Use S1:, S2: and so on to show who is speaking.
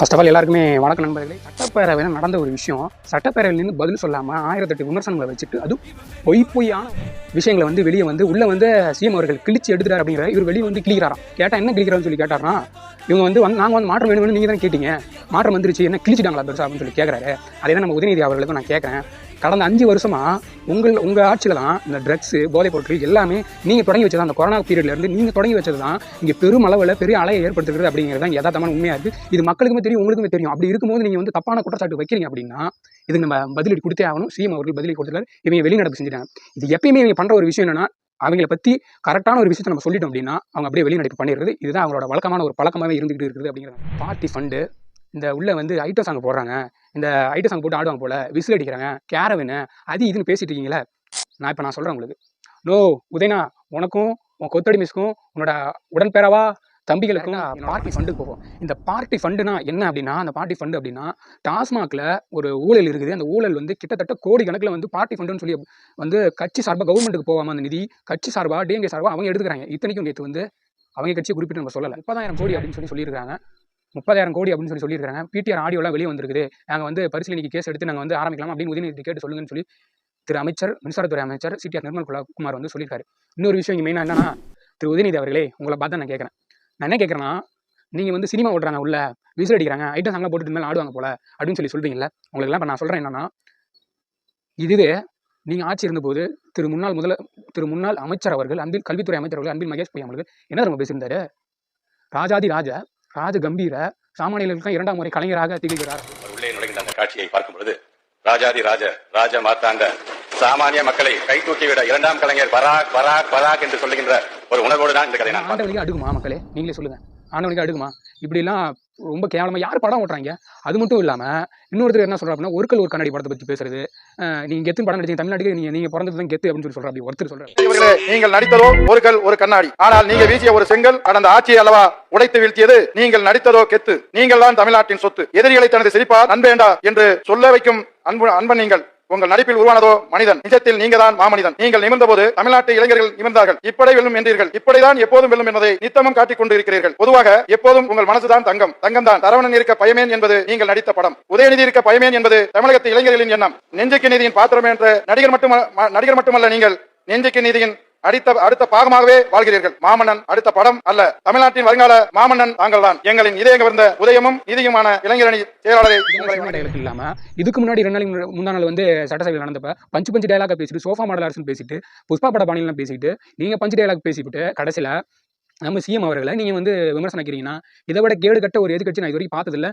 S1: First of all எல்லாருக்குமே வணக்கம் நண்பர்களே. சட்டப்பேரவையில் நடந்த ஒரு விஷயம், சட்டப்பேரவையிலேருந்து பதில் சொல்லாமல் 1008 விமர்சனங்களை வச்சுட்டு அதுவும் பொய்யான விஷயங்களை வந்து வெளியே வந்து உள்ளே வந்து சிஎம் அவர்கள் கிழிச்சு எடுத்துட்டார் அப்படிங்கிற இவர் வெளியே வந்து கிளிக்கிறாராம். கேட்டால் என்ன கிளிக்கிறான்னு சொல்லி கேட்டார்னா, இவங்க வந்து நாங்கள் வந்து மாற்றம் வேணும்னு நீங்கள் தான் கேட்டீங்க, மாற்றம் வந்துருச்சு, என்ன கிழிச்சிட்டாங்களா பெருசா அப்படின்னு சொல்லி கேட்குறாரு. அதே தான் நம்ம உதயநிதி அவர்களுக்கும் நான் கேட்குறேன். கடந்த 5 வருஷமாக உங்கள் ஆட்சியில் தான் இந்த ட்ரக்ஸு போதைப் பொருட்கள் எல்லாமே நீங்கள் தொடங்கி வச்சது, அந்த கொரோனா பீரியட்லேருந்து நீங்கள் தொடங்கி வச்சது தான் இங்கே பெரும் அளவில் பெரிய அலையை ஏற்படுத்துகிறது அப்படிங்கிறது தான் யதார்த்தமான உண்மையாக இருக்குது. இது மக்களுக்குமே தெரியும், உங்களுக்குமே தெரியும். அப்படி இருக்கும்போது நீங்கள் வந்து தப்பான குற்றச்சாட்டு வைக்கிறீங்க அப்படின்னா இதுக்கு நம்ம பதிலடி கொடுத்தே ஆகணும். சிஎம் அவர்கள் பதிலடி கொடுத்துருக்காரு. இவங்க வெளிநடப்பு செஞ்சுட்டாங்க. இது எப்பயுமே இவங்க பண்ணுற ஒரு விஷயம் என்னன்னா, அவங்கள பற்றி கரெக்டான ஒரு விஷயத்தை நம்ம சொல்லிட்டோம் அப்படின்னா அவங்க அப்படியே வெளிநடப்பு பண்ணிடுறது. இதுதான் அவங்களோட வழக்கமான ஒரு பழக்கமாகவே இருந்துகிட்டு இருக்குது அப்படிங்கிறது. பார்ட்டி ஃபண்டு இந்த உள்ள வந்து ஐட்டம் சாங் போடுறாங்க, இந்த ஐட்டம் சாங் போட்டு ஆடுவாங்க போல, விசில் அடிக்கிறாங்க, கேரவனு அது இதுன்னு பேசிட்டு இருக்கீங்களே. நான் சொல்கிறேன் உங்களுக்கு, நோ உதயனா, உனக்கும் உன் கொத்தடி மிஸ்க்கும் உன்னோட உடன்பேராவா தம்பிகளுக்கும் பார்ட்டி ஃபண்டுக்கு போகும். இந்த பார்ட்டி ஃபண்டுனா என்ன அப்படின்னா, அந்த பார்ட்டி ஃபண்டு அப்படின்னா டாஸ்மாகில் ஒரு ஊழல் இருக்குது. அந்த ஊழல் வந்து கிட்டத்தட்ட கோடி கணக்கில் வந்து பார்ட்டி ஃபண்டுன்னு சொல்லி வந்து கட்சி சார்பாக கவர்மெண்ட்டுக்கு போகாமல் அந்த நிதி கட்சி சார்பாக டிஎம்கே சார்பாக அவங்க எடுத்துக்கிறாங்க. இத்தனைக்கும் நேற்று வந்து அவங்க கட்சியை குறிப்பிட்டு நம்ம சொல்லலை, 30,000 கோடி அப்படின்னு சொல்லியிருக்காங்க. 30,000 கோடி அப்படின்னு சொல்லியிருக்காங்க. பிடிஆர் ஆடியோலாம் வெளியே வந்திருக்குது. நாங்கள் வந்து பரிசீலனைக்கு கேஸ் எடுத்து நாங்கள் வந்து ஆரம்பிக்கலாம் அப்படின்னு உதயநிதி கேட்டு சொல்லுங்கன்னு சொல்லி திரு அமைச்சர், மின்சாரத்துறை அமைச்சர் சிடிஆர் நிர்மல் குமார் வந்து சொல்லியிருக்காரு. இன்னொரு விஷயம் இங்கே மெயினாக என்னன்னா, திரு உதயநிதி அவர்களே, உங்களை பார்த்து நான் கேட்குறேன். நான் என்ன கேட்குறேன்னா, நீங்கள் வந்து சினிமா ஓடுறாங்க, உள்ள விசில் அடிக்கிறாங்க, ஐட்டம் சாங்லாம் போட்டுட்டு மேலே ஆடுவாங்க போல அப்படின்னு சொல்லி சொல்கிறீங்களா. உங்களுக்குலாம் இப்போ நான் சொல்கிறேன் என்னன்னா, இதுவே நீங்கள் ஆட்சி இருந்தபோது திரு முன்னாள் அமைச்சர் அவர்கள், கல்வித்துறை அமைச்சர் அவர்கள் அன்பில் மகேஷ் பொய்யா அவர்கள் என்ன நம்ம பேசியிருந்தாரு, ராஜாதி ராஜ கம்பீர சாமானியர்களுக்கு 2ஆம் முறை கலைஞராக திகழ்கிறார்.
S2: உள்ளே நுழைகின்ற அந்த காட்சியை பார்க்கும் பொழுது ராஜாதி ராஜ மார்த்தாண்ட சாமானிய மக்களை கை தூக்கிவிட 2ஆம் கலைஞர் பராக் பராக் பராக் என்று சொல்லுகின்ற ஒரு உணர்வோடு தான் இந்த கதை.
S1: ஆண்டவனுக்கு அடுக்குமா மக்களே, நீங்களே சொல்லுங்க, ஆண்டவனுக்கு அடுக்குமா? இப்படிலாம் ரொம்ப கேவலமாக யார் படம் ஓட்டுறாங்க. அது மட்டும் இல்லாமல் இன்னொருத்தர் என்ன சொல்கிறார் அப்படின்னா, ஒரு கண்ணாடி படத்தை பற்றி பேசுறது, நீங்கள் கெத்து படம் நடிச்சீங்க, தமிழ்நாட்டுக்கு நீங்கள் பிறந்தது தான் கெத்து அப்படின்னு சொல்லி சொல்கிறார். அப்படி ஒருத்தர் சொல்கிறார்,
S3: நீங்கள் நடித்ததோ ஒரு கண்ணாடி, ஆனால் நீங்கள் வீசிய ஒரு செங்கல் கடந்த ஆட்சியை அல்லவா உடைத்து வீழ்த்தியது. நீங்கள் நடித்ததோ கெத்து, நீங்கள் தான் தமிழ்நாட்டின் சொத்து. எதிரிகளை தனது சிரிப்பார் அன்பேண்டா என்று சொல்ல வைக்கும் அன்பன் நீங்கள். உங்கள் நடிப்பில் உருவானதோ மனிதன், நிஜத்தில் நீங்க தான் மாமனிதன். நீங்கள் நிமிர்ந்த போது தமிழ்நாட்டு இளைஞர்கள் நிமிர்ந்தார்கள். இப்படை வெல்லும் என்றீர்கள், இப்படிதான் எப்போதும் வெல்லும் என்பதை நித்தமும் காட்டிக் கொண்டிருக்கிறீர்கள். பொதுவாக எப்போதும் உங்கள் மனசுதான் தங்கம் தான். சரவணன் இருக்க பயமேன் என்பது நீங்கள் நடித்த படம். உதயநிதி இருக்க பயமேன் என்பது தமிழகத்து இளைஞர்களின் எண்ணம். நெஞ்சுக்கு நீதியின் பாத்திரம் என்ற நடிகர் மட்டுமல்ல, நீங்கள் நெஞ்சுக்கு நீதியின் அடுத்த பாகமாகவே வாழ்கிறீர்கள். மாமன்னன் அடுத்த படம் அல்ல, தமிழ்நாட்டின் வருங்கால மாமன்னன் தாங்கள் தான். எங்களின் இதயம் கவர்ந்த உதயமும் நீதியுமான இளைஞரணி செயலாளரை
S1: இல்லாம இதுக்கு முன்னாடி 2 நாளைக்கு முந்தா நாள் வந்து சட்டசபையில் நடந்தப்ப பஞ்சு டயலாக பேசிட்டு, சோஃபா மாடல் அரசு பேசிட்டு, புஷ்பா பட பாணியெல்லாம் பேசிட்டு, நீங்க பஞ்சு டயலாக் பேசிவிட்டு கடைசியில நம்ம சிஎம் அவர்களை நீங்கள் வந்து விமர்சனம் வைக்கிறீங்கன்னா, இதை விட கேடு கட்ட ஒரு எதிர்க்கட்சி நான் இது வரைக்கும் பார்த்ததில்ல.